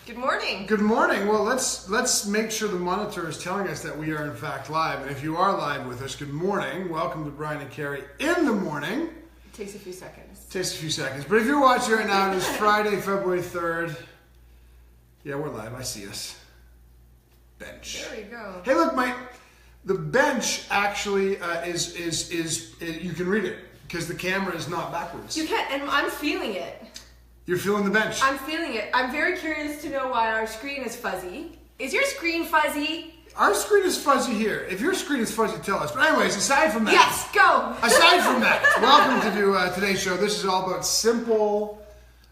Good morning. Good morning. Well, let's make sure the monitor is telling us that we are in fact live. And if you are live with us, good morning. Welcome to Brian and Carrie in the morning. It takes a few seconds. Takes a few seconds. But if you're watching right now, it is Friday, February 3rd. Yeah, we're live. I see us. Bench. There we go. Hey, look, the bench actually is you can read it because the camera is not backwards. You can, and I'm feeling it. You're feeling the bench. I'm feeling it. I'm very curious to know why our screen is fuzzy. Is your screen fuzzy? Our screen is fuzzy here. If your screen is fuzzy, tell us. But anyways, aside from that. Yes, go. Aside from that, welcome to today's show. This is all about simple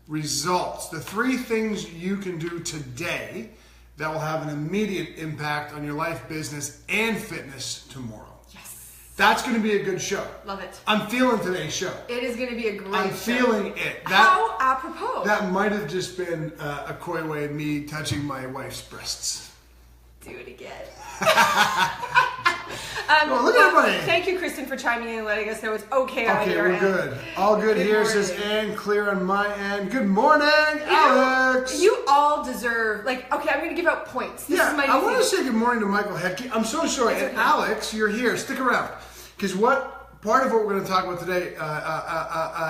results. The 3 things you can do today that will have an immediate impact on your life, business, and fitness tomorrow. That's going to be a good show. Love it. I'm feeling today's show. It is going to be a great show. I'm feeling it. How apropos. That might have just been a coy way of me touching my wife's breasts. Do it again. Oh, look at everybody. Thank you, Kristen, for chiming in and letting us know it's okay on your end. Okay, we're good. All good here, says Ann. Clear on my end. Good morning, Alex. You all deserve, okay, I'm going to give out points. This is my I want to say good morning to Michael Hedke. I'm so sorry. And okay. Alex, you're here. Stick around. Because part of what we're going to talk about today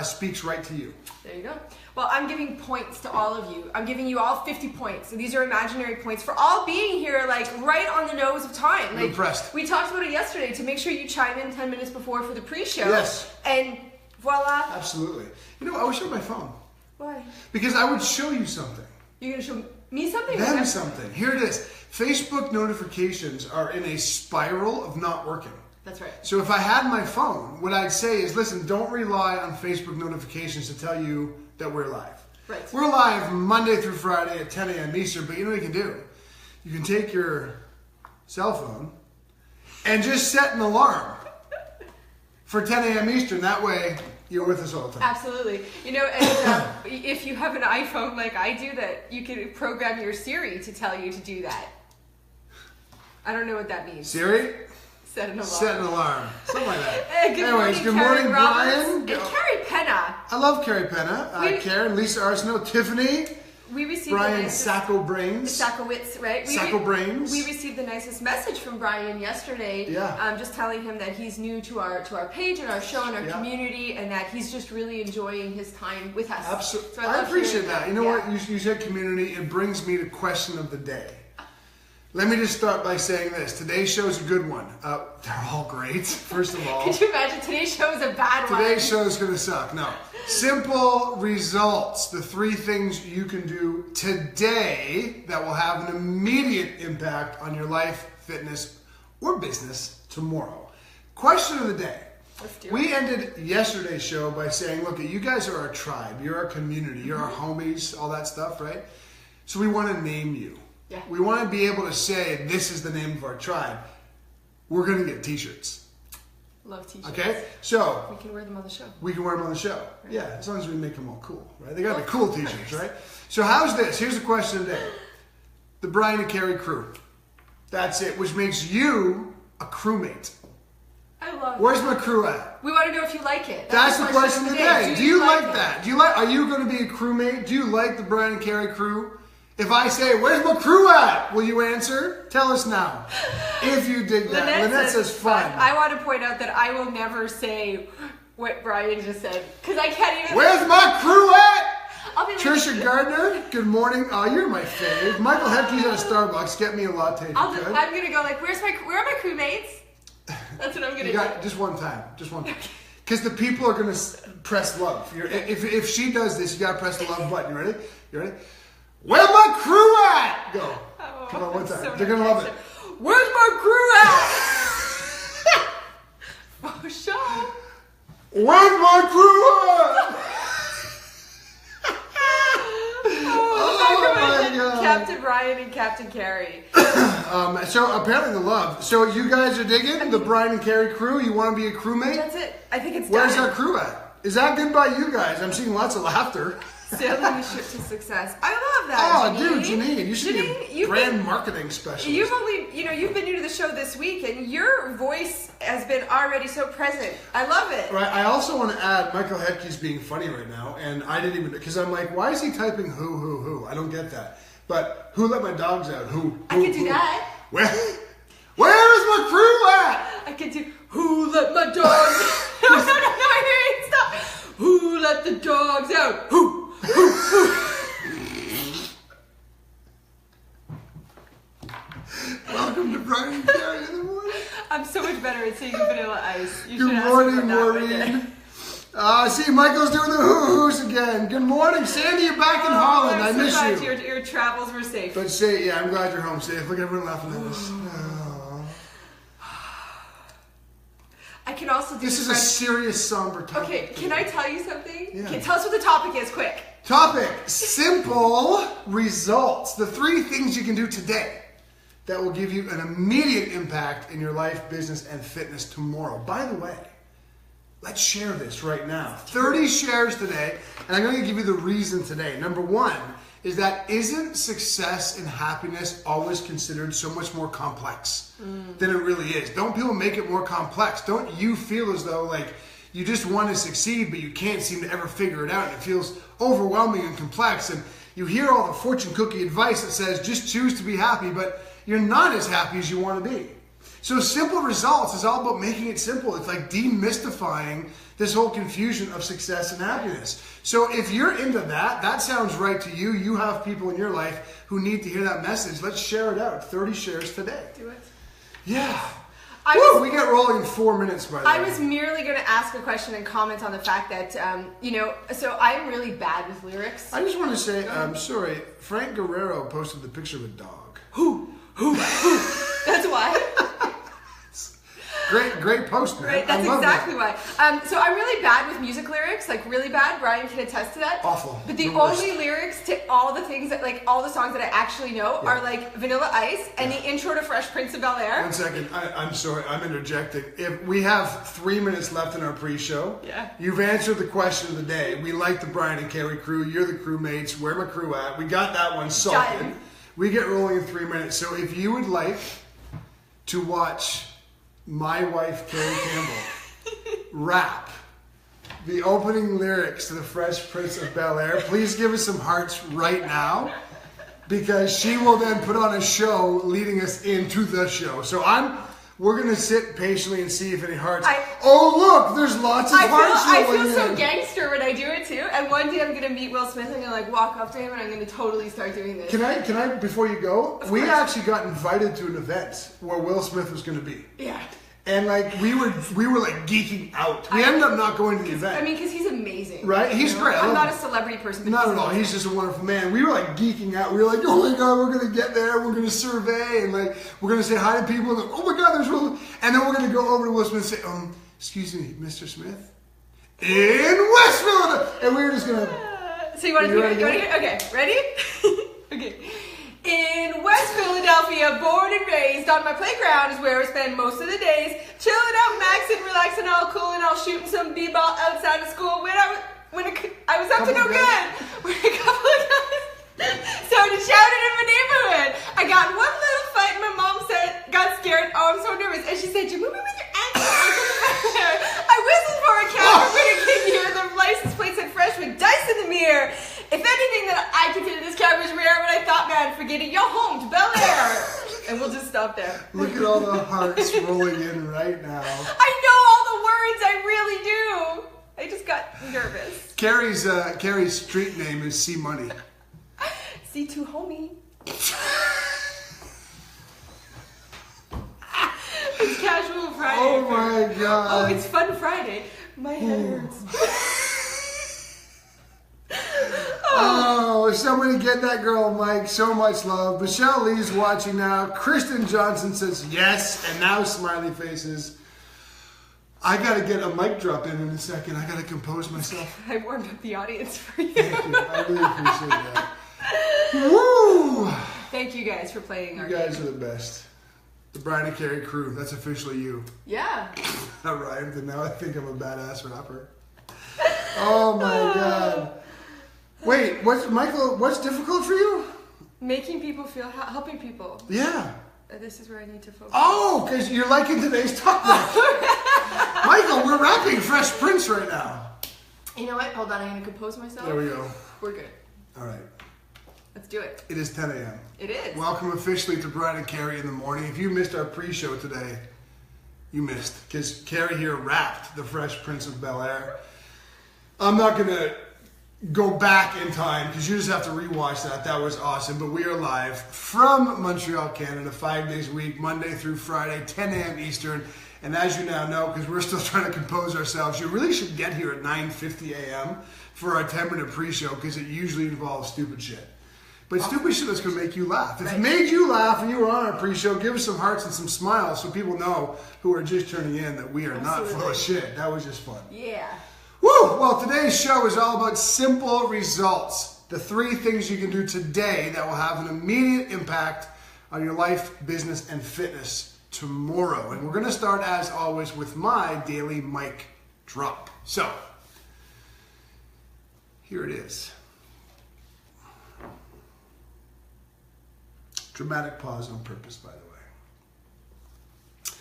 speaks right to you. There you go. Well, I'm giving points to all of you. I'm giving you all 50 points. So these are imaginary points for all being here, right on the nose of time. I'm impressed. We talked about it yesterday to make sure you chime in 10 minutes before for the pre-show. Yes. And voila. Absolutely. You know, I wish I had my phone. Why? Because I would show you something. You're going to show me something? Them something. Here it is. Facebook notifications are in a spiral of not working. That's right. So if I had my phone, what I'd say is, listen, don't rely on Facebook notifications to tell you that we're live. Right. We're live Monday through Friday at 10 a.m. Eastern, but you know what you can do? You can take your cell phone and just set an alarm for 10 a.m. Eastern. That way, you're with us all the time. Absolutely. You know, and if you have an iPhone like I do, that you can program your Siri to tell you to do that. I don't know what that means. Siri? Set an alarm. Set an alarm. Something like that. Anyways, good morning, Brian. And Carrie Penna. I love Carrie Penna. Karen, Lisa Arsenault, Tiffany. We received Brian Sacco Brains. Sackowitz, right? Sacco Brains. We received the nicest message from Brian yesterday. Yeah. Just telling him that he's new to our page and our show and our community, and that he's just really enjoying his time with us. Absolutely. So I appreciate that. You know what? You said community. It brings me to question of the day. Let me just start by saying this. Today's show is a good one. They're all great, first of all. Could you imagine today's show is a bad one? Today's show is going to suck. No. Simple results. The 3 things you can do today that will have an immediate impact on your life, fitness, or business tomorrow. Question of the day. Let's do it. We ended yesterday's show by saying, look, you guys are our tribe. You're our community. You're our homies, all that stuff, right? So we want to name you. Yeah. We want to be able to say, this is the name of our tribe. We're going to get t-shirts. Love t-shirts. Okay? So. We can wear them on the show. We can wear them on the show. Right. Yeah, as long as we make them all cool, right? They got to be cool t-shirts, right? So how's this? Here's the question today. The Brian and Carrie crew. That's it, which makes you a crewmate. I love Where's my crew at? We want to know if you like it. That's the question today. Do you like that? Are you going to be a crewmate? Do you like the Brian and Carrie crew? If I say, where's my crew at? Will you answer? Tell us now. If you dig that. Lynette says fun. I want to point out that I will never say what Brian just said. Because I can't even. Where's my crew at? I'll be Trisha Gardner, good morning. Oh, you're my fave. Michael Hedke's at a Starbucks. Get me a latte. I'm going to go where are my crewmates? That's what I'm going to do. Just one time. Just one time. Because the people are going to press love. If she does this, you got to press the love button. You ready? You ready? Where's my crew at? Go. Oh, come on, one time. So they're going to love it. Where's my crew at? Oh, show. Where's my crew at? Oh my God. Captain Brian and Captain Carrie. So apparently the love. So you guys are digging the Brian and Carrie crew? You want to be a crewmate? That's it. I think it's Where's done. our crew at? Is that good by you guys? I'm seeing lots of laughter. Sailing the ship to success. I love that. Oh, dude, Janine, you should be a brand marketing specialist. You've been new to the show this week, and your voice has been already so present. I love it. Right. I also want to add, Michael Hedke's being funny right now, and I didn't even, because I'm like, why is he typing who? I don't get that. But who let my dogs out? Who? I can do that. Where's my crew at? I can do. Who let my dogs? No, I hear it. Stop. Who let the dogs out? Who? Welcome to Brian&Carrie in the morning. I'm so much better at singing Vanilla Ice. You Good morning, Maureen. See, Michael's doing the hoo-hoos again. Good morning, Sandy. You're back in Holland. I miss you. Your travels were safe. But yeah, I'm glad you're home safe. Look at everyone laughing at us. Oh. I can also do this is a serious, somber topic. Okay, can I tell you something? Yeah. Okay, tell us what the topic is, quick. Topic: simple results. The 3 things you can do today that will give you an immediate impact in your life, business, and fitness tomorrow. By the way, let's share this right now. 30 shares today, and I'm going to give you the reason today. Number 1 is that isn't success and happiness always considered so much more complex than it really is? Don't people make it more complex? Don't you feel as though like you just want to succeed, but you can't seem to ever figure it out, and it feels overwhelming and complex, and you hear all the fortune cookie advice that says just choose to be happy, but you're not as happy as you want to be. So simple results is all about making it simple. It's like demystifying this whole confusion of success and happiness. So if you're into that, that sounds right to you. You have people in your life who need to hear that message. Let's share it out. 30 shares today. Do it. Yeah. We get rolling in 4 minutes, by the way. I was merely going to ask a question and comment on the fact that, so I'm really bad with lyrics. I just want to say, I'm sorry, Frank Guerrero posted the picture of a dog. Who? That's why. Great post, man. Right, that's exactly why. So I'm really bad with music lyrics, like really bad. Brian can attest to that. Awful. But the only lyrics to all the things that, like all the songs that I actually know are like Vanilla Ice and the intro to Fresh Prince of Bel-Air. 1 second. I'm sorry. I'm interjecting. If we have 3 minutes left in our pre-show, you've answered the question of the day. We like the Brian&Carrie crew. You're the crewmates. Where my crew at? We got that one sorted. Done. We get rolling in 3 minutes. So if you would like to watch my wife, Carrie Campbell, rap the opening lyrics to the Fresh Prince of Bel-Air, please give us some hearts right now, because she will then put on a show leading us into the show. So we're going to sit patiently and see if any hearts... look, there's lots of hearts rolling in. I feel so gangster when I do it too. And one day I'm going to meet Will Smith. I'm going to like walk up to him and I'm going to totally start doing this. Can I before you go? We actually got invited to an event where Will Smith was going to be. Yeah. And like we were like geeking out. We ended up not going to the event. I mean, because he's amazing. Right? He's great. I'm not a celebrity person. But not at all. He's just a wonderful man. We were like geeking out. We were like, oh my God, we're going to get there. We're going to survey. And like, we're going to say hi to people. And like, oh my God, there's Will. And then we're going to go over to Will Smith and say, excuse me, Mr. Smith? In West Philadelphia. And we were just going to... So you want to hear it? Okay, ready? Okay. In West Philadelphia, born and raised, on my playground is where I spend most of the days, chilling out, maxing, relaxing, all cool, and all shooting some b-ball outside of school when I was up to no good. When a couple of guys started shouting in my neighborhood. I got in one little fight, and my mom got scared. Oh, I'm so nervous. And she said, "You're moving with your ankle." I whistled for a cab for a kid here. The license plate said fresh with dice in the mirror. If anything, that I consider this cab was rare, but I thought, man, forget it. Yo, home to Bel-Air. And we'll just stop there. Look at all the hearts rolling in right now. I know all the words. I really do. I just got nervous. Carrie's street name is C Money. C2 homie. It's casual Friday. Oh my God. Oh, it's fun Friday. My head hurts. Oh, somebody get that girl, Mike. So much love. Michelle Lee's watching now. Kristen Johnson says yes, and now smiley faces. I got to get a mic drop in a second. I got to compose myself. I warmed up the audience for you. Thank you. I really appreciate that. Woo! Thank you guys for playing our game. You guys are the best. The Brian&Carrie crew. That's officially you. Yeah. I rhymed, and now I think I'm a badass rapper. Oh my God. Wait, what's difficult for you? Making people feel, helping people. Yeah. This is where I need to focus. Oh, because you're liking today's topic. Michael, we're rapping Fresh Prince right now. You know what? Hold on, I'm going to compose myself. There we go. We're good. All right. Let's do it. It is 10 a.m. It is. Welcome officially to Brian&Carrie in the morning. If you missed our pre-show today, you missed. Because Carrie here rapped the Fresh Prince of Bel-Air. I'm not going to go back in time because you just have to rewatch that. That was awesome. But we are live from Montreal, Canada, 5 days a week, Monday through Friday, 10 a.m. Eastern. And as you now know, because we're still trying to compose ourselves, you really should get here at 9:50 a.m. for our 10-minute pre-show because it usually involves stupid shit. But stupid shit that's going to make you laugh. If it made you laugh and you were on our pre-show, give us some hearts and some smiles so people know who are just turning in that we are not full of shit. That was just fun. Yeah. Woo! Well, today's show is all about simple results. The 3 things you can do today that will have an immediate impact on your life, business, and fitness tomorrow. And we're going to start, as always, with my daily mic drop. So, here it is. Dramatic pause on purpose, by the way.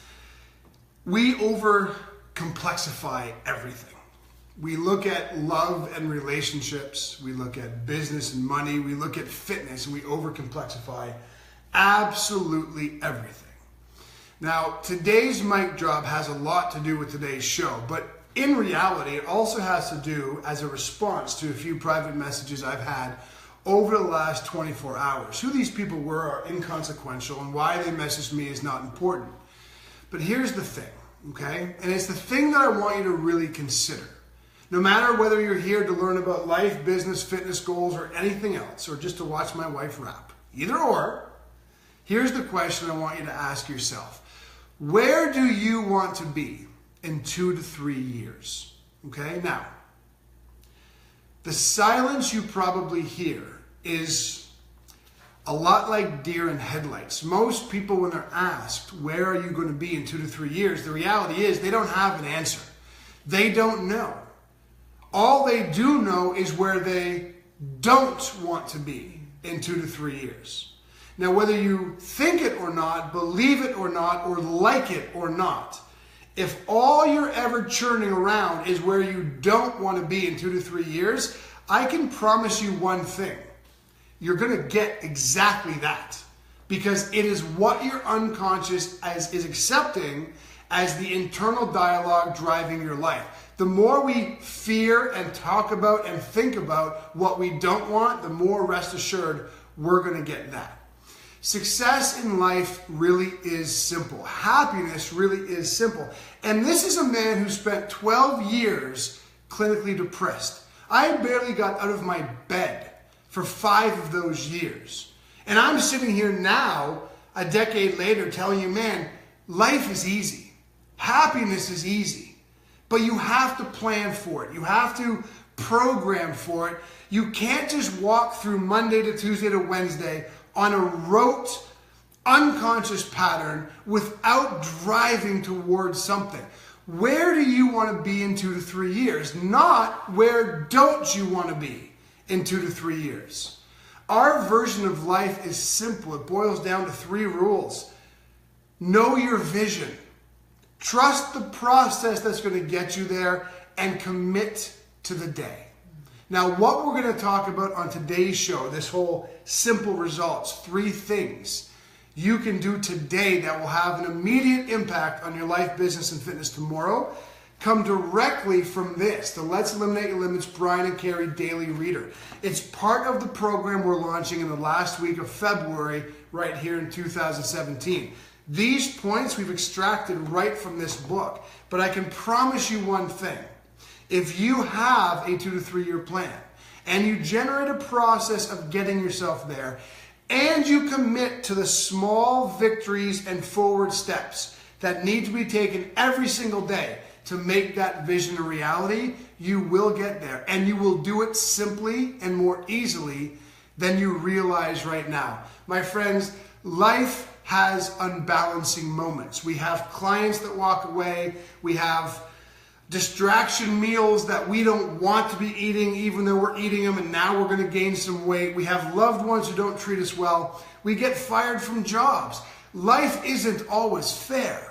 We over-complexify everything. We look at love and relationships, we look at business and money, we look at fitness, and we over-complexify absolutely everything. Now, today's mic drop has a lot to do with today's show, but in reality, it also has to do as a response to a few private messages I've had over the last 24 hours. Who these people were are inconsequential, and why they messaged me is not important. But here's the thing, okay? And it's the thing that I want you to really consider. No matter whether you're here to learn about life, business, fitness goals, or anything else, or just to watch my wife rap, either or, here's the question I want you to ask yourself. Where do you want to be in 2 to 3 years? Okay, now, the silence you probably hear is a lot like deer in headlights. Most people, when they're asked, where are you going to be in 2 to 3 years? The reality is they don't have an answer. They don't know. All they do know is where they don't want to be in 2 to 3 years. Now, whether you think it or not, believe it or not, or like it or not, if all you're ever churning around is where you don't want to be in 2 to 3 years, I can promise you one thing. You're going to get exactly that. Because it is what your unconscious is accepting as the internal dialogue driving your life. The more we fear and talk about and think about what we don't want, the more rest assured we're going to get that. Success in life really is simple. Happiness really is simple. And this is a man who spent 12 years clinically depressed. I barely got out of my bed for 5 of those years. And I'm sitting here now, a decade later, telling you, man, life is easy. Happiness is easy. But you have to plan for it. You have to program for it. You can't just walk through Monday to Tuesday to Wednesday on a rote, unconscious pattern without driving towards something. Where do you want to be in 2 to 3 years? Not where don't you want to be in 2 to 3 years. Our version of life is simple. It boils down to 3 rules. Know your vision. Trust the process that's going to get you there, and commit to the day. Now, what we're going to talk about on today's show, this whole simple results, 3 things you can do today that will have an immediate impact on your life, business, and fitness tomorrow, come directly from this, the Let's Eliminate Your Limits Brian&Carrie Daily Reader. It's part of the program we're launching in the last week of February right here in 2017. These points we've extracted right from this book, but I can promise you one thing. If you have a 2 to 3 year plan and you generate a process of getting yourself there, and you commit to the small victories and forward steps that need to be taken every single day to make that vision a reality, you will get there. And you will do it simply and more easily than you realize right now. My friends, life has unbalancing moments. We have clients that walk away. We have distraction meals that we don't want to be eating even though we're eating them, and now we're going to gain some weight. We have loved ones who don't treat us well. We get fired from jobs. Life isn't always fair.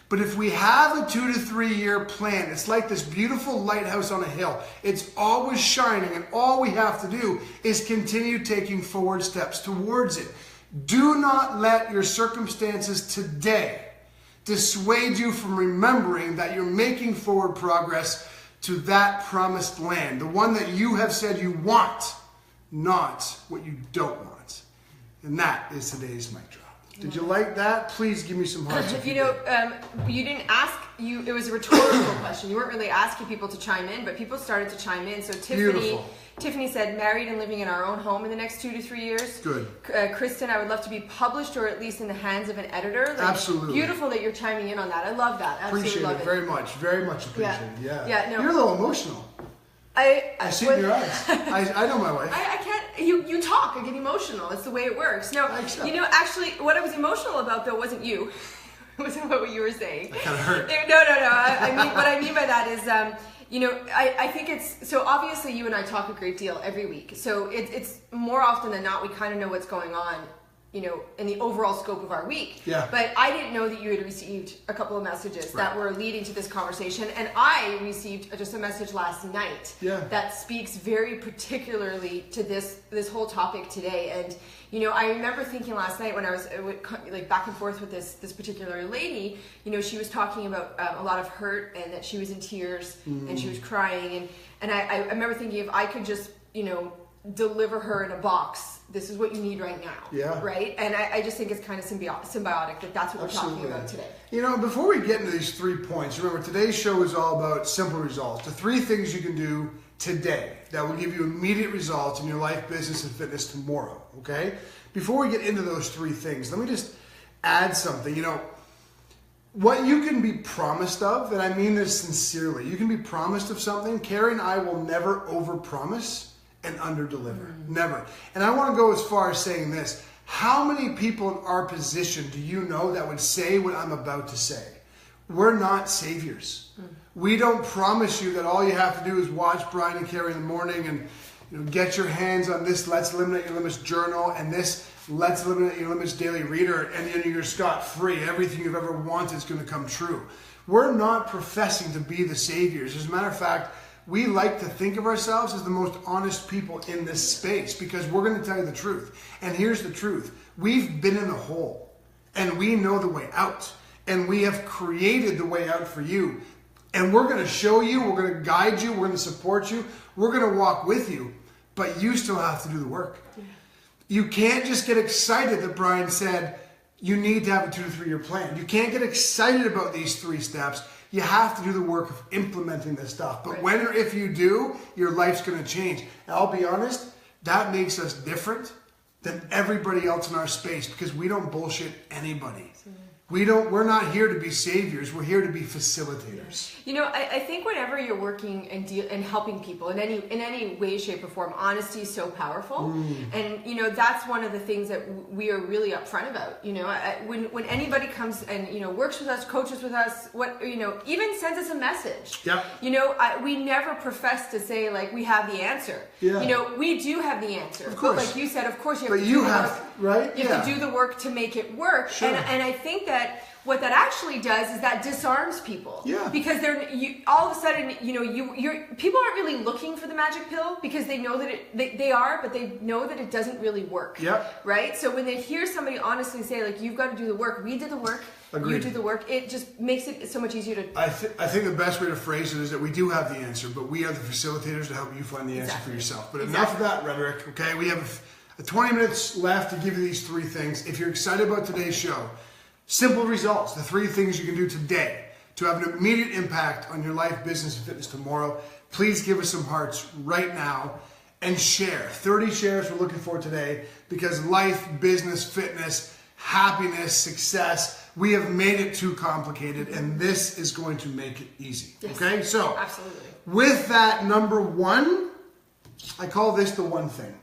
But if we have a 2 to 3 year plan, it's like this beautiful lighthouse on a hill. It's always shining, and all we have to do is continue taking forward steps towards it. Do not let your circumstances today dissuade you from remembering that you're making forward progress to that promised land, the one that you have said you want, not what you don't want. And that is today's mic drop. Did you like that? Please give me some hearts. You know, you didn't ask, it was a rhetorical question. You weren't really asking people to chime in, but people started to chime in. So Tiffany said, married and living in our own home in the next 2 to 3 years. Good. Kristen, I would love to be published or at least in the hands of an editor. Like, absolutely. Beautiful that you're chiming in on that. I love that. Absolutely appreciate love it very much. Very much appreciate it. Yeah. No. You're a little emotional. I see it in your eyes. I know my wife. I can't. You talk. I get emotional. It's the way it works. No, you know, actually, what I was emotional about though wasn't you. It wasn't about what you were saying. That kind of hurt. No. I mean, what I mean by that is, you know, I think it's so obviously you and I talk a great deal every week. So it's more often than not we kind of know what's going on, you know, in the overall scope of our week. Yeah. But I didn't know that you had received a couple of messages that were leading to this conversation, and I received just a message last night that speaks very particularly to this whole topic today. And you know, I remember thinking last night when I was like back and forth with this particular lady. You know, she was talking about a lot of hurt and that she was in tears and she was crying, and I remember thinking if I could just, you know, deliver her in a box. This is what you need right now. Yeah. Right? And I just think it's kind of symbiotic that that's what we're talking about today. You know, before we get into these 3 points, remember today's show is all about simple results. The 3 things you can do today that will give you immediate results in your life, business, and fitness tomorrow. Okay? Before we get into those 3 things, let me just add something. You know, what you can be promised of, and I mean this sincerely, you can be promised of something. Carrie and I will never overpromise and underdeliver. Never. And I want to go as far as saying this. How many people in our position do you know that would say what I'm about to say? We're not saviors. We don't promise you that all you have to do is watch Brian and Carrie in the morning and, you know, get your hands on this Let's Eliminate Your Limits journal and this Let's Eliminate Your Limits daily reader, and then you're scot-free. Everything you've ever wanted is going to come true. We're not professing to be the saviors. As a matter of fact, we like to think of ourselves as the most honest people in this space because we're going to tell you the truth. And here's the truth. We've been in the hole and we know the way out, and we have created the way out for you. And we're going to show you, we're going to guide you, we're going to support you, we're going to walk with you, but you still have to do the work. Yeah. You can't just get excited that Brian said you need to have a 2 to 3 year plan. You can't get excited about these 3 steps. You have to do the work of implementing this stuff. But when or if you do, your life's going to change. And I'll be honest, that makes us different than everybody else in our space because we don't bullshit anybody. We're not here to be saviors. We're here to be facilitators. You know, I think whenever you're working and helping people in any way, shape, or form, honesty is so powerful. And you know, that's one of the things that we are really upfront about. You know, when anybody comes and, you know, works with us, coaches with us, even sends us a message. Yep. You know, we never profess to say like we have the answer. Yeah. You know, we do have the answer. Of course. But like you said, of course you have to do the work. Right? You have to do the work to make it work. Sure. And I think that what that actually does is that disarms people. Yeah. Because all of a sudden, you know, people aren't really looking for the magic pill because they know that they are, but they know that it doesn't really work. Yep. Right? So when they hear somebody honestly say, like, you've got to do the work, we did the work, Agreed. You do the work, it just makes it so much easier to... I think the best way to phrase it is that we do have the answer, but we are the facilitators to help you find the answer for yourself. But enough of that rhetoric, okay? We have 20 minutes left to give you these 3 things. If you're excited about today's show, simple results, the 3 things you can do today to have an immediate impact on your life, business, and fitness tomorrow. Please give us some hearts right now and share. 30 shares we're looking for today because life, business, fitness, happiness, success, we have made it too complicated, and this is going to make it easy. Yes. Okay? So, absolutely. With that, number 1, I call this the one thing.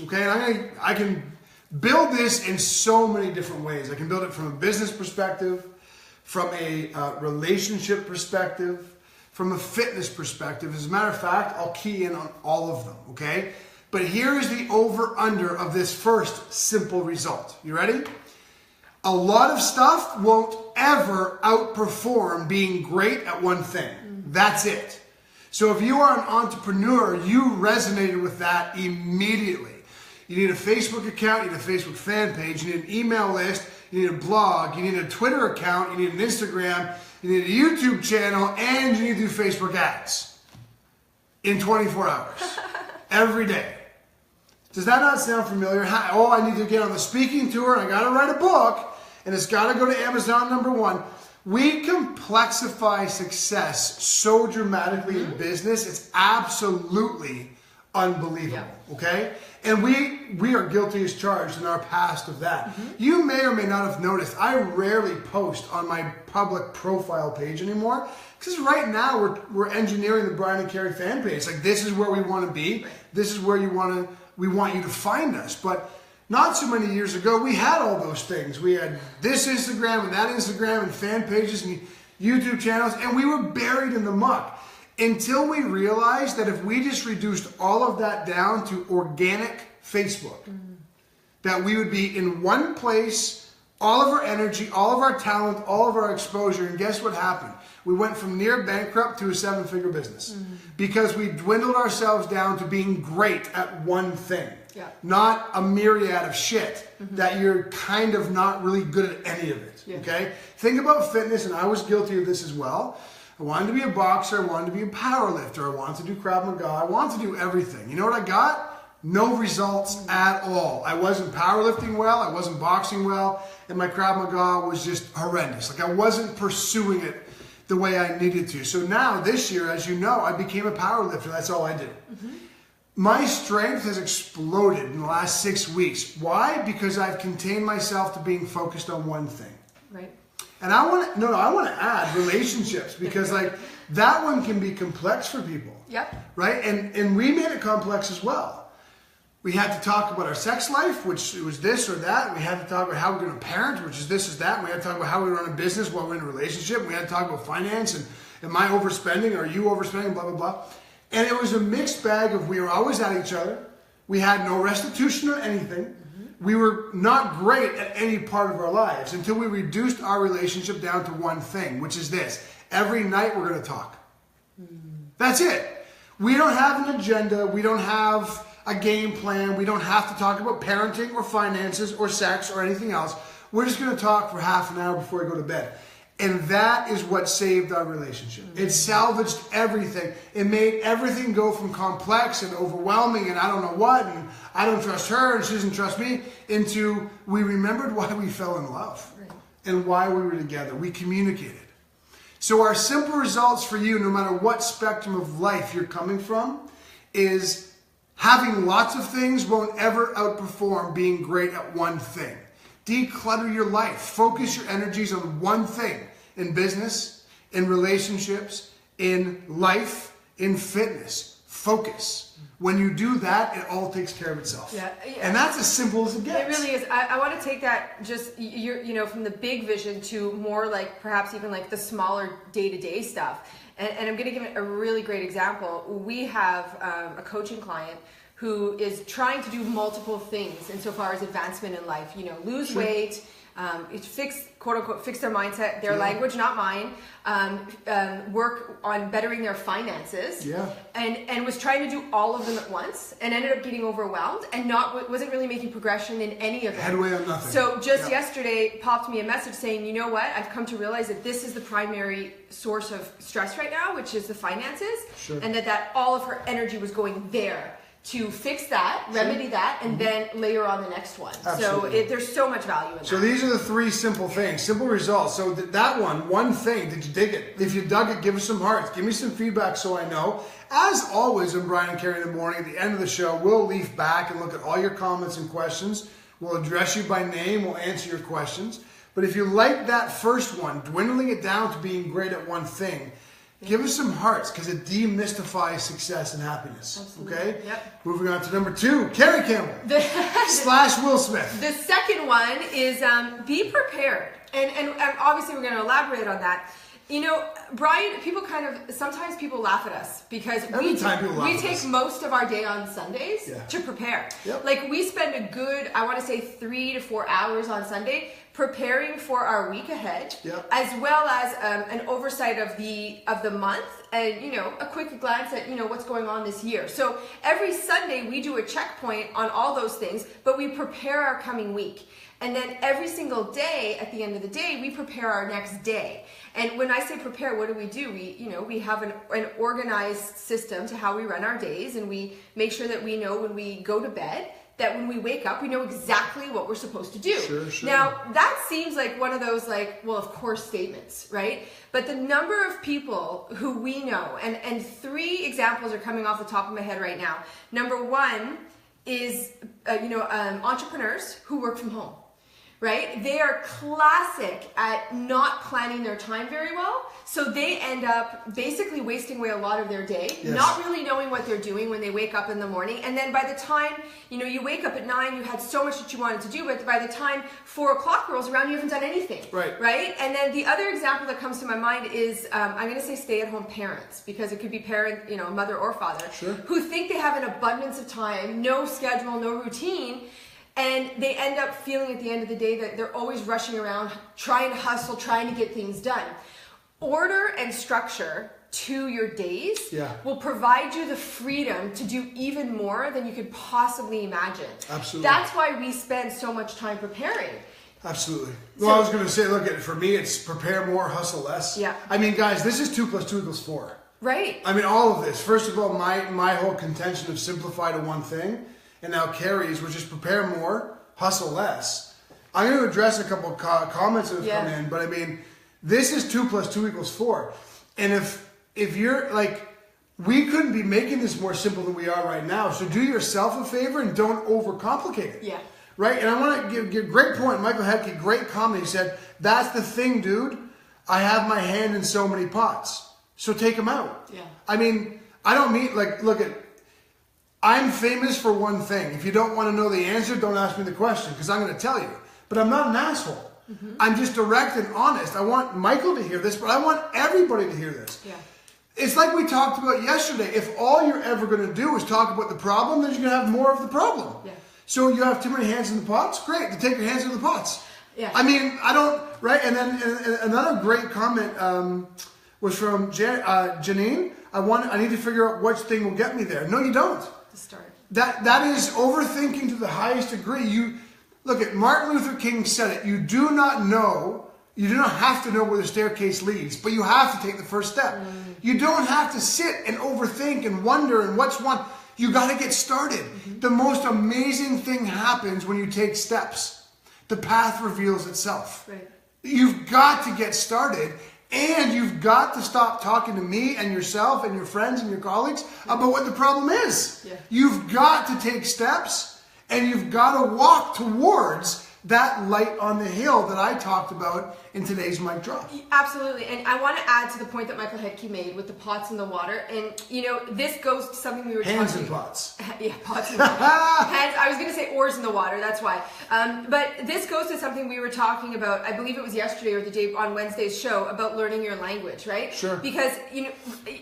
Okay? And I can build this in so many different ways. I can build it from a business perspective, from a relationship perspective, from a fitness perspective. As a matter of fact, I'll key in on all of them, okay? But here is the over-under of this first simple result. You ready? A lot of stuff won't ever outperform being great at one thing. That's it. So if you are an entrepreneur, you resonated with that immediately. You need a Facebook account, you need a Facebook fan page, you need an email list, you need a blog, you need a Twitter account, you need an Instagram, you need a YouTube channel, and you need to do Facebook ads in 24 hours, every day. Does that not sound familiar? Oh, I need to get on the speaking tour, and I got to write a book, and it's got to go to Amazon #1. We complexify success so dramatically in business, it's absolutely unbelievable, okay? And we are guilty as charged in our past of that. You may or may not have noticed, I rarely post on my public profile page anymore, because right now we're engineering the Brian and Carrie fan page. Like, this is where we want to be. This is where we want you to find us. But not so many years ago, we had all those things. We had this Instagram and that Instagram and fan pages and YouTube channels, and we were buried in the muck. Until we realized that if we just reduced all of that down to organic Facebook, that we would be in one place, all of our energy, all of our talent, all of our exposure, and guess what happened? We went from near bankrupt to a 7-figure business because we dwindled ourselves down to being great at one thing, not a myriad of shit that you're kind of not really good at any of it, okay? Think about fitness, and I was guilty of this as well. I wanted to be a boxer, I wanted to be a power lifter, I wanted to do Krav Maga, I wanted to do everything. You know what I got? No results at all. I wasn't powerlifting well, I wasn't boxing well, and my Krav Maga was just horrendous. Like, I wasn't pursuing it the way I needed to. So now, this year, as you know, I became a power lifter. That's all I do. My strength has exploded in the last 6 weeks. Why? Because I've contained myself to being focused on one thing. Right. And I want to add relationships, because like that one can be complex for people. Yep. Right? And we made it complex as well. We had to talk about our sex life, which was this or that. We had to talk about how we're going to parent, which is this or that. We had to talk about how we run a business while we're in a relationship. We had to talk about finance and am I overspending? Are you overspending? Blah, blah, blah. And it was a mixed bag of we were always at each other. We had no restitution or anything. We were not great at any part of our lives until we reduced our relationship down to one thing, which is this. Every night we're going to talk. That's it. We don't have an agenda. We don't have a game plan. We don't have to talk about parenting or finances or sex or anything else. We're just going to talk for half an hour before we go to bed. And that is what saved our relationship. It salvaged everything. It made everything go from complex and overwhelming and I don't know what, and I don't trust her and she doesn't trust me, into we remembered why we fell in love and why we were together. We communicated. So our simple results for you, no matter what spectrum of life you're coming from, is having lots of things won't ever outperform being great at one thing. Declutter your life. Focus your energies on one thing in business, in relationships, in life, in fitness. Focus. When you do that, it all takes care of itself. Yeah. And that's as simple as it gets. It really is. I want to take that just, you know, from the big vision to more like perhaps even like the smaller day-to-day stuff. And I'm going to give it a really great example. We have a coaching client who is trying to do multiple things insofar as advancement in life. You know, lose weight, fix, quote unquote, fix their mindset, their language, not mine, work on bettering their finances, and was trying to do all of them at once and ended up getting overwhelmed and wasn't really making progression in any of it. Headway on nothing. So just yesterday popped me a message saying, you know what, I've come to realize that this is the primary source of stress right now, which is the finances, and that all of her energy was going there to fix that, remedy that, and then layer on the next one. Absolutely. So there's so much value in that. So these are the 3 simple things, simple results. So that one thing, did you dig it? If you dug it, give us some hearts. Give me some feedback so I know. As always in Brian and Carrie in the morning, at the end of the show, we'll leaf back and look at all your comments and questions. We'll address you by name. We'll answer your questions. But if you like that first one, dwindling it down to being great at one thing, give us some hearts, because it demystifies success and happiness. Absolutely. Okay? Yep. Moving on to number 2, Carrie Campbell / Will Smith. The second one is be prepared. And obviously we're going to elaborate on that. You know, Brian, sometimes people laugh at us because we take most of our day on Sundays to prepare. Yep. Like we spend a good, I want to say 3 to 4 hours on Sunday preparing for our week ahead, as well as an oversight of the month and, you know, a quick glance at, you know, what's going on this year. So every Sunday we do a checkpoint on all those things, but we prepare our coming week. And then every single day, at the end of the day, we prepare our next day. And when I say prepare, what do? We have an organized system to how we run our days, and we make sure that we know when we go to bed, that when we wake up, we know exactly what we're supposed to do. Sure. Now, that seems like one of those well, of course statements, right? But the number of people who we know, and 3 examples are coming off the top of my head right now. Number 1 is, entrepreneurs who work from home. Right? They are classic at not planning their time very well. So they end up basically wasting away a lot of their day, not really knowing what they're doing when they wake up in the morning. And then by the time, you wake up at 9, you had so much that you wanted to do, but by the time 4 o'clock rolls around, you haven't done anything. Right? And then the other example that comes to my mind is, I'm going to say stay-at-home parents, because it could be parent, mother or father, who think they have an abundance of time, no schedule, no routine. And they end up feeling at the end of the day that they're always rushing around, trying to hustle, trying to get things done. Order and structure to your days will provide you the freedom to do even more than you could possibly imagine. Absolutely. That's why we spend so much time preparing. Absolutely. Well, I was going to say, look, for me, it's prepare more, hustle less. Yeah. I mean, guys, this is 2 + 2 = 4. Right. I mean, all of this. First of all, my whole contention of simplify to one thing, and now Carrie's, which is prepare more, hustle less. I'm going to address a couple of comments that have come in, but I mean, this is 2 + 2 = 4. And if you're we couldn't be making this more simple than we are right now. So do yourself a favor and don't overcomplicate it. Yeah. Right? And I want to give a great point. Michael Hedke, great comment. He said, that's the thing, dude. I have my hand in so many pots. So take them out. Yeah. I mean, I don't mean, I'm famous for one thing. If you don't want to know the answer, don't ask me the question, because I'm going to tell you. But I'm not an asshole. Mm-hmm. I'm just direct and honest. I want Michael to hear this, but I want everybody to hear this. Yeah. It's like we talked about yesterday. If all you're ever going to do is talk about the problem, then you're going to have more of the problem. Yeah. So you have too many hands in the pots? Great, to take your hands in the pots. Yeah. I mean, right? And then another great comment was from Janine. I need to figure out which thing will get me there. No, you don't. To start. That is overthinking to the highest degree. You look at Martin Luther King said it. You do not have to know where the staircase leads, but you have to take the first step. You don't have to sit and overthink and wonder and what's one. You got to get started. Mm-hmm. The most amazing thing happens when you take steps. The path reveals itself. Right. You've got to get started. And you've got to stop talking to me and yourself and your friends and your colleagues about what the problem is. Yeah. You've got to take steps, and you've got to walk towards that light on the hill that I talked about in today's mic drop. Absolutely. And I want to add to the point that Michael Hedke made with the pots in the water. And, this goes to something we were talking about. Hands and pots. Yeah, pots in the water. Hands, I was going to say oars in the water. That's why. But this goes to something we were talking about, I believe it was yesterday or the day on Wednesday's show, about learning your language, right? Sure. Because,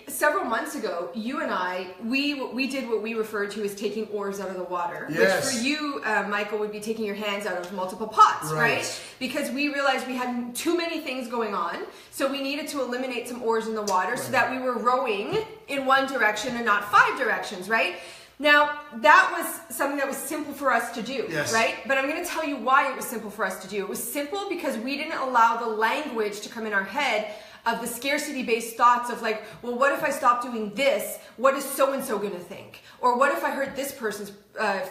several months ago, you and I, we did what we referred to as taking oars out of the water. Yes. Which for you, Michael, would be taking your hands out of multiple pots, right? Because we realized we had too many things going on, so we needed to eliminate some oars in the water so that we were rowing in one direction and not 5 directions, right? Now, that was something that was simple for us to do, right? But I'm going to tell you why it was simple for us to do. It was simple because we didn't allow the language to come in our head of the scarcity-based thoughts of well, what if I stop doing this? What is so-and-so going to think? Or what if I hurt this person's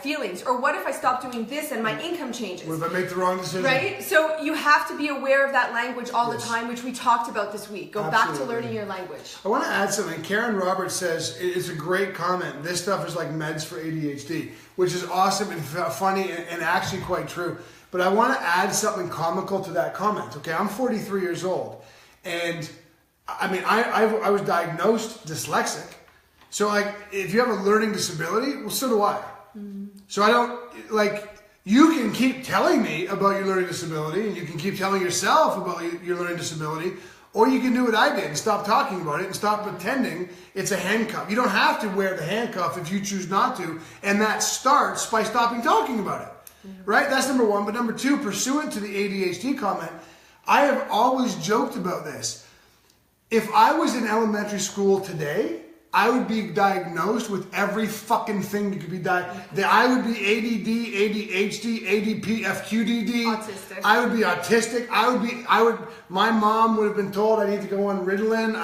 feelings? Or what if I stop doing this and my income changes? What if I make the wrong decision? Right? So you have to be aware of that language all the time, which we talked about this week. Go back to learning your language. I want to add something. Karen Roberts says, it's a great comment. This stuff is like meds for ADHD, which is awesome and funny and actually quite true. But I want to add something comical to that comment. Okay, I'm 43 years old. And I mean, I was diagnosed dyslexic. So if you have a learning disability, well, so do I. Mm-hmm. So I don't, you can keep telling me about your learning disability, and you can keep telling yourself about your learning disability Or you can do what I did and stop talking about it and stop pretending it's a handcuff. You don't have to wear the handcuff if you choose not to. And that starts by stopping talking about it. Right? That's number one. But number two, pursuant to the ADHD comment, I have always joked about this. If I was in elementary school today, I would be diagnosed with every fucking thing that could be diagnosed. I would be ADD, ADHD, ADP, FQDD. Autistic. I would be autistic. My mom would have been told I need to go on Ritalin.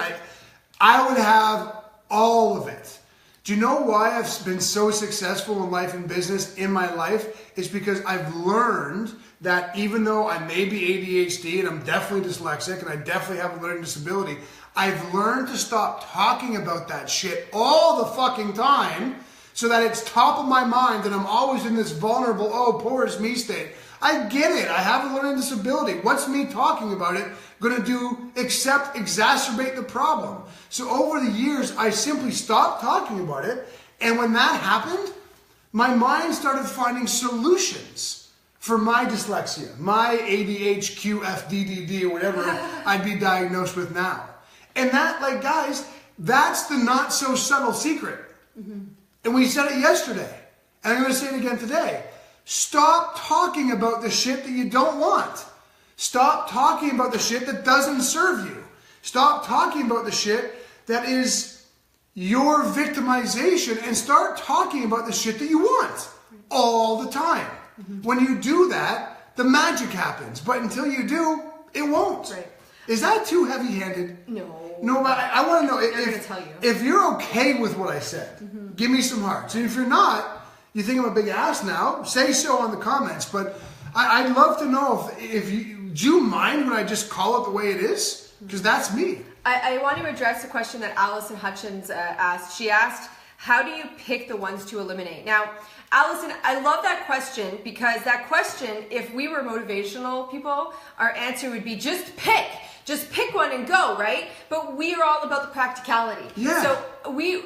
I would have all of it. Do you know why I've been so successful in life and business in my life? It's because I've learned that even though I may be ADHD and I'm definitely dyslexic and I definitely have a learning disability, I've learned to stop talking about that shit all the fucking time so that it's top of my mind and I'm always in this vulnerable, oh, poor is me state. I get it. I have a learning disability. What's me talking about it going to do except exacerbate the problem? So over the years, I simply stopped talking about it. And when that happened, my mind started finding solutions for my dyslexia, my ADHD, or whatever I'd be diagnosed with now. And that, like, guys, that's the not so subtle secret. And we said it yesterday. And I'm going to say it again today. Stop talking about the shit that you don't want. Stop talking about the shit that doesn't serve you. Stop talking about the shit that is your victimization and start talking about the shit that you want all the time. When you do that, the magic happens. But until you do, it won't. Right. Is that too heavy-handed? No. No, but I want to know if you're okay with what I said. Give me some hearts. And if you're not, you think I'm a big ass now, say so on the comments. But I'd love to know if you, do you mind when I just call it the way it is? Because that's me. I want to address the question that Allison Hutchins asked. She asked, how do you pick the ones to eliminate? Now, Allison, I love that question because that question, if we were motivational people, our answer would be just pick. Just pick one and go, right? But we are all about the practicality. Yeah. So we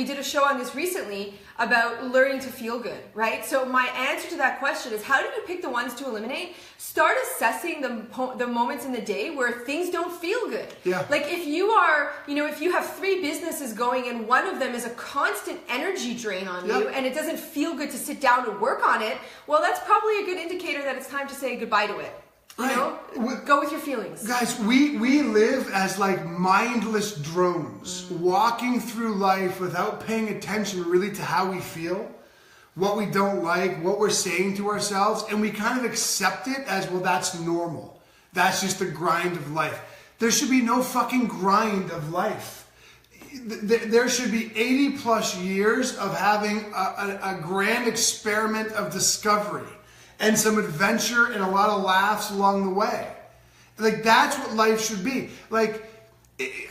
did a show on this recently about learning to feel good, right? So my answer to that question is, how do you pick the ones to eliminate? Start assessing the moments in the day where things don't feel good. Yeah. Like if you are, if you have 3 businesses going and one of them is a constant energy drain on you and it doesn't feel good to sit down and work on it, well, that's probably a good indicator that it's time to say goodbye to it. Go with your feelings. Guys, we live as like mindless drones, walking through life without paying attention really to how we feel, what we don't like, what we're saying to ourselves, and we kind of accept it as, well, that's normal. That's just the grind of life. There should be no fucking grind of life. There should be 80 plus years of having a grand experiment of discovery and some adventure and a lot of laughs along the way. Like, that's what life should be. Like,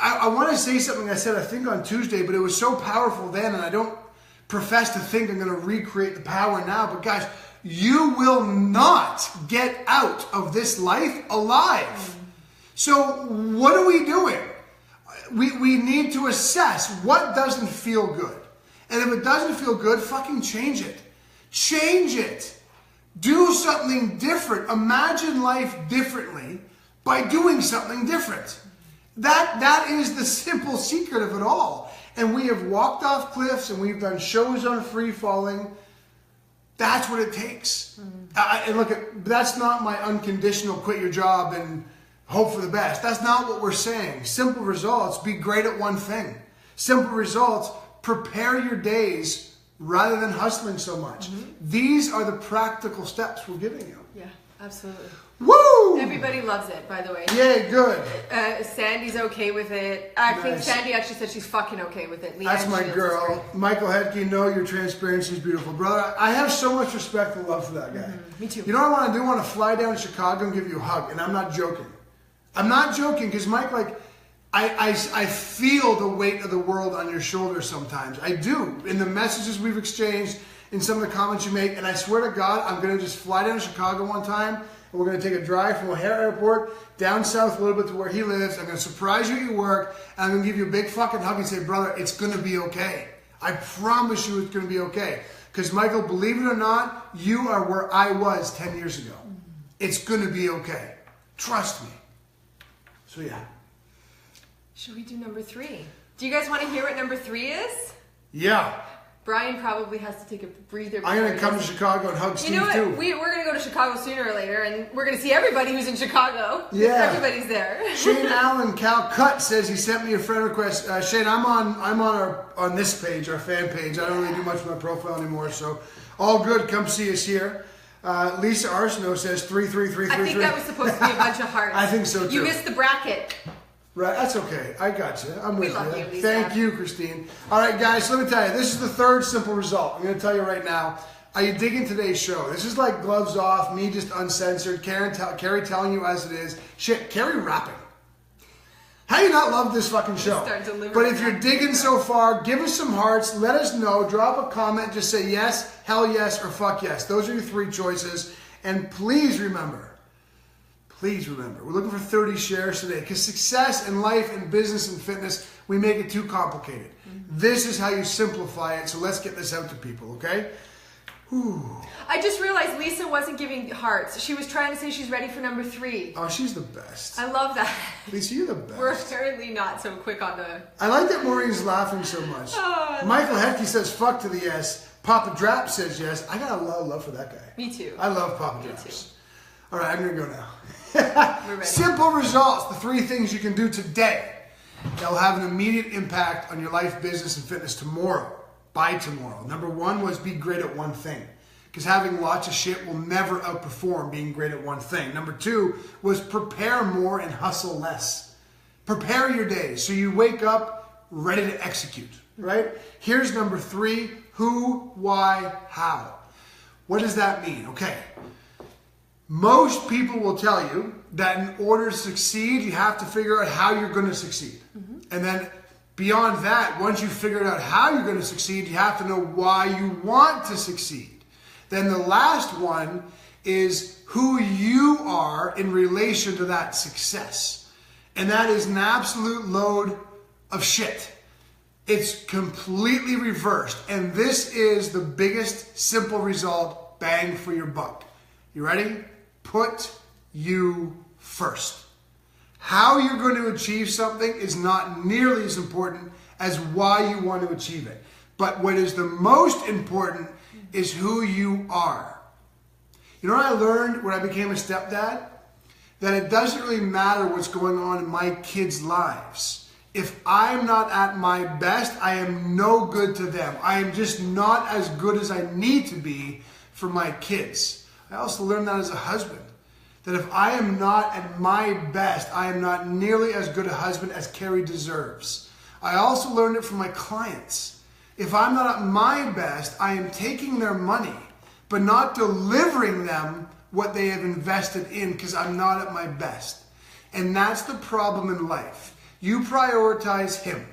I want to say something I said, I think on Tuesday, but it was so powerful then, and I don't profess to think I'm going to recreate the power now, but guys, you will not get out of this life alive. So what are we doing? We need to assess what doesn't feel good. And if it doesn't feel good, fucking change it. Change it. Do something different. Imagine life differently by doing something different. That is the simple secret of it all. And we have walked off cliffs and we've done shows on free falling. That's what it takes. And look, that's not my unconditional quit your job and hope for the best. That's not what we're saying. Simple results, be great at one thing. Simple results, prepare your days rather than hustling so much. These are the practical steps we're giving you. Yeah, absolutely. Woo! Everybody loves it, by the way. Yeah, good. Sandy's okay with it. I think Sandy actually said she's fucking okay with it. That's my girl. Michael Hedke, know your transparency is beautiful. Brother, I have so much respect and love for that guy. Me too. You know what I want to do? I want to fly down to Chicago and give you a hug. And I'm not joking. I'm not joking because, Mike, like, I feel the weight of the world on your shoulders sometimes. I do. In the messages we've exchanged, in some of the comments you make, and I swear to God, I'm going to just fly down to Chicago one time, and we're going to take a drive from O'Hare Airport down south a little bit to where he lives. I'm going to surprise you at your work, and I'm going to give you a big fucking hug and say, brother, it's going to be okay. I promise you it's going to be okay. Because, Michael, believe it or not, you are where I was 10 years ago. It's going to be okay. Trust me. So, yeah. Should we do number 3? Do you guys want to hear what number 3 is? Yeah. Brian probably has to take a breather. I'm going to come to Chicago and hug Steve, you know what? too. We're going to go to Chicago sooner or later, and we're going to see everybody who's in Chicago. Yeah. Everybody's there. Shane Allen Calcutt says he sent me a friend request. Shane, I'm on this page, our fan page. I don't really do much with my profile anymore, so all good. Come see us here. Lisa Arsenault says 33333. I think that was supposed to be a bunch of hearts. I think so, too. You missed the bracket. Right, that's okay. I got you. I'm with you. We love you, Lisa. Thank you, Christine. All right, guys, let me tell you. This is the third simple result. I'm going to tell you right now. Are you digging today's show? This is like gloves off, me just uncensored, Carrie telling you as it is. Shit, Carrie rapping. How do you not love this fucking show? But if you're digging so far, give us some hearts. Let us know. Drop a comment. Just say yes, hell yes, or fuck yes. Those are your 3 choices. And please remember, we're looking for 30 shares today because success in life and business and fitness, we make it too complicated. This is how you simplify it. So let's get this out to people, okay? Whew. I just realized Lisa wasn't giving hearts. She was trying to say she's ready for number 3. Oh, she's the best. I love that. Lisa, you're the best. We're apparently not so quick on the... I like that Maureen's laughing so much. Oh, Michael Hetke says fuck to the yes. Papa Drap says yes. I got a lot of love for that guy. Me too. I love Papa Me Draps. too. All right, I'm going to go now. We're ready. Simple results, the 3 things you can do today that will have an immediate impact on your life, business, and fitness tomorrow, by tomorrow. Number 1 was be great at one thing, because having lots of shit will never outperform being great at one thing. Number 2 was prepare more and hustle less. Prepare your days so you wake up ready to execute, right? Here's number 3, who, why, how. What does that mean? Okay. Most people will tell you that in order to succeed, you have to figure out how you're going to succeed. And then beyond that, once you've figured out how you're going to succeed, you have to know why you want to succeed. Then the last one is who you are in relation to that success. And that is an absolute load of shit. It's completely reversed. And this is the biggest simple result, bang for your buck. You ready? Put you first. How you're going to achieve something is not nearly as important as why you want to achieve it. But what is the most important is who you are. You know what I learned when I became a stepdad? That it doesn't really matter what's going on in my kids' lives. If I'm not at my best, I am no good to them. I am just not as good as I need to be for my kids. I also learned that as a husband, that if I am not at my best, I am not nearly as good a husband as Carrie deserves. I also learned it from my clients. If I'm not at my best, I am taking their money, but not delivering them what they have invested in because I'm not at my best. And that's the problem in life. You prioritize him.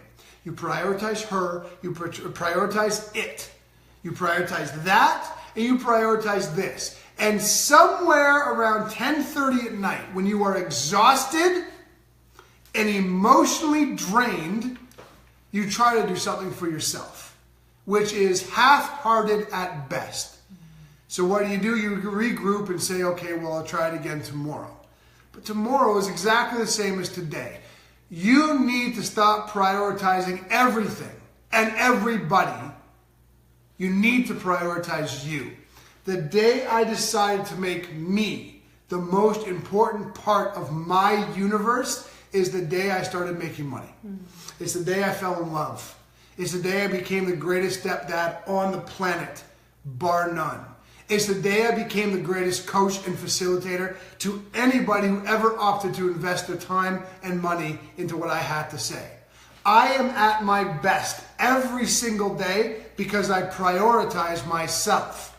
You prioritize her. You prioritize it. You prioritize that, and you prioritize this. And somewhere around 10:30 at night, when you are exhausted and emotionally drained, you try to do something for yourself, which is half-hearted at best. So what do? You regroup and say, okay, well, I'll try it again tomorrow. But tomorrow is exactly the same as today. You need to stop prioritizing everything and everybody. You need to prioritize you. The day I decided to make me the most important part of my universe is the day I started making money. It's the day I fell in love. It's the day I became the greatest stepdad on the planet, bar none. It's the day I became the greatest coach and facilitator to anybody who ever opted to invest their time and money into what I had to say. I am at my best every single day because I prioritize myself.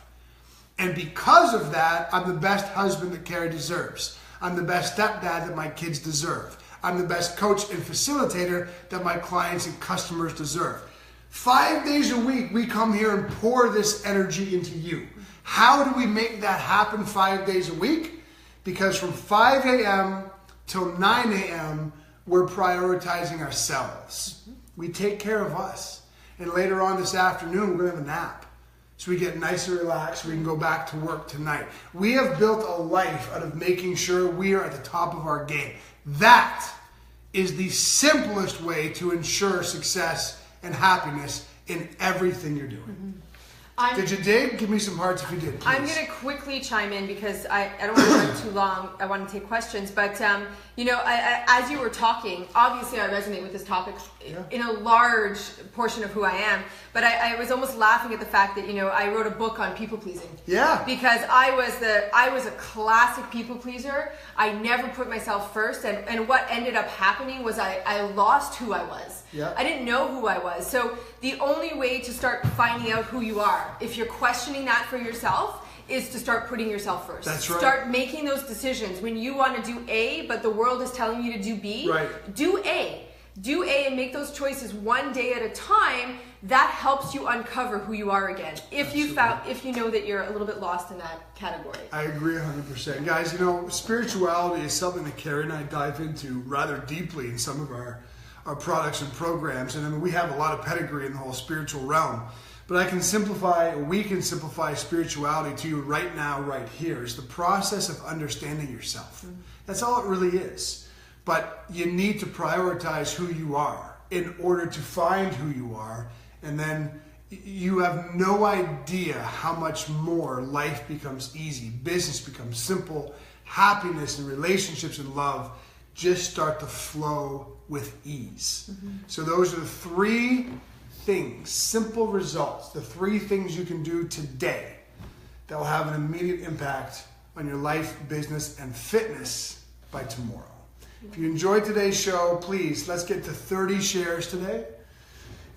And because of that, I'm the best husband that Carrie deserves. I'm the best stepdad that my kids deserve. I'm the best coach and facilitator that my clients and customers deserve. 5 days a week, we come here and pour this energy into you. How do we make that happen 5 days a week? Because from 5 a.m. till 9 a.m., we're prioritizing ourselves. We take care of us. And later on this afternoon, we're going to have a nap. So we get nice and relaxed, we can go back to work tonight. We have built a life out of making sure we are at the top of our game. That is the simplest way to ensure success and happiness in everything you're doing. Did you dig? Give me some hearts if you did, please. I'm going to quickly chime in because I don't want to run too long. I want to take questions. But, as you were talking, obviously I resonate with this topic in a large portion of who I am. But I was almost laughing at the fact that, I wrote a book on people pleasing. Yeah. Because I was a classic people pleaser. I never put myself first. And what ended up happening was I lost who I was. Yeah. I didn't know who I was. So the only way to start finding out who you are, if you're questioning that for yourself, is to start putting yourself first. That's right. Start making those decisions. When you want to do A, but the world is telling you to do B, do A. Do A and make those choices one day at a time. That helps you uncover who you are again. If you know that you're a little bit lost in that category. I agree 100%. Guys, spirituality is something that Carrie and I dive into rather deeply in some of our products and programs. And I mean, we have a lot of pedigree in the whole spiritual realm. But we can simplify spirituality to you right now, right here. It's the process of understanding yourself. That's all it really is. But you need to prioritize who you are in order to find who you are. And then you have no idea how much more life becomes easy. Business becomes simple. Happiness and relationships and love just start to flow with ease. So those are the 3 things, simple results, the 3 things you can do today that will have an immediate impact on your life, business, and fitness by tomorrow. If you enjoyed today's show, please, let's get to 30 shares today.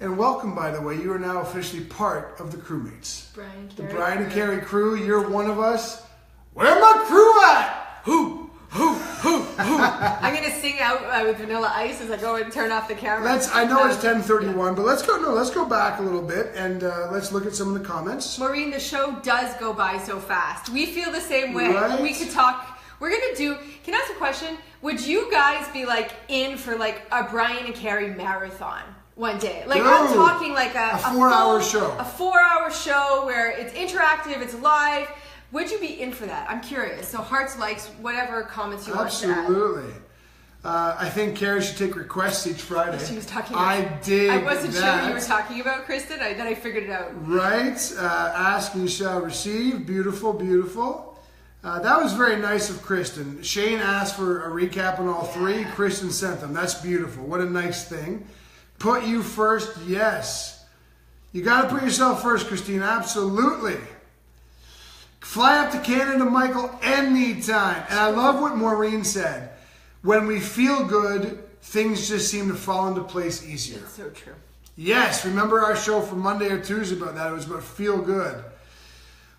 And welcome, by the way, you are now officially part of the Crewmates. The Brian and Carrie crew, you're one of us. Where my crew at? Who? I'm going to sing out with Vanilla Ice as I go and turn off the camera. I know it's 10:31, but let's go back a little bit and let's look at some of the comments. Maureen, the show does go by so fast. We feel the same way. Right? We could talk. We're going to do, can I ask a question? Would you guys be in for a Brian and Carrie marathon one day? I'm talking a 4-hour show. A 4-hour show where it's interactive, it's live. Would you be in for that? I'm curious. So hearts, likes, whatever comments you want to add. Absolutely. I think Carrie should take requests each Friday. She was talking about. I wasn't sure what you were talking about, Kristen. Then I figured it out. Right. Ask and you shall receive. Beautiful, beautiful. That was very nice of Kristen. Shane asked for a recap on all 3. Kristen sent them. That's beautiful. What a nice thing. Put you first. Yes. You got to put yourself first, Christine. Absolutely. Fly up to Canada, Michael, anytime. And I love what Maureen said. When we feel good, things just seem to fall into place easier. It's so true. Yes, remember our show from Monday or Tuesday about that. It was about feel good.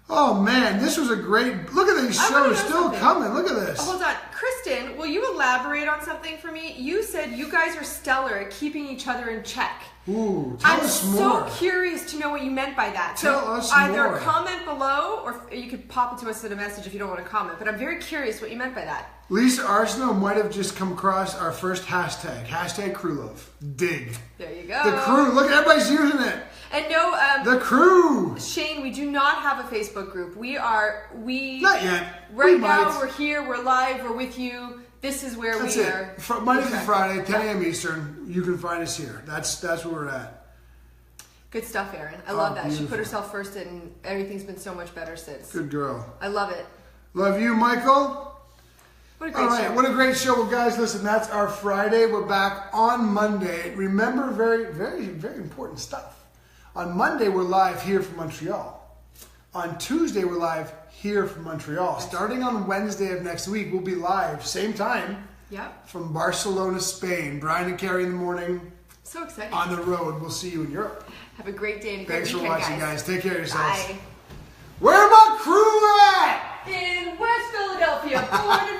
Oh man, this was a great... Look at these shows still coming. Look at this. Hold on. Kristen, will you elaborate on something for me? You said you guys are stellar at keeping each other in check. Ooh, tell us more. I'm so curious to know what you meant by that. Tell us either more. comment below, or you could pop it to us in a message if you don't want to comment. But I'm very curious what you meant by that. Lisa Arsenault might have just come across our first hashtag. Hashtag Crew Love. Dig. There you go. The crew. Look, everybody's using it. And no, the crew. Shane, we do not have a Facebook group. Not yet. Right now, we're here. We're live. We're with you. This is where That's we it. are. From Monday through Friday, 10 a.m. Eastern. You can find us here. That's where we're at. Good stuff, Erin. I love that. Beautiful. She put herself first, and everything's been so much better since. Good girl. I love it. Love you, Michael. What a great show. What a great show. Well, guys, listen, that's our Friday. We're back on Monday. Remember, very, very, very important stuff. On Monday, we're live here from Montreal. On Tuesday, we're live here from Montreal. Starting on Wednesday of next week, we'll be live, same time, from Barcelona, Spain. Brian and Carrie in the morning. So exciting. On the road. We'll see you in Europe. Have a great day and a great weekend, weekend, Thanks for watching, guys. Take care of yourselves. Bye. Where my crew at? In West Philadelphia, born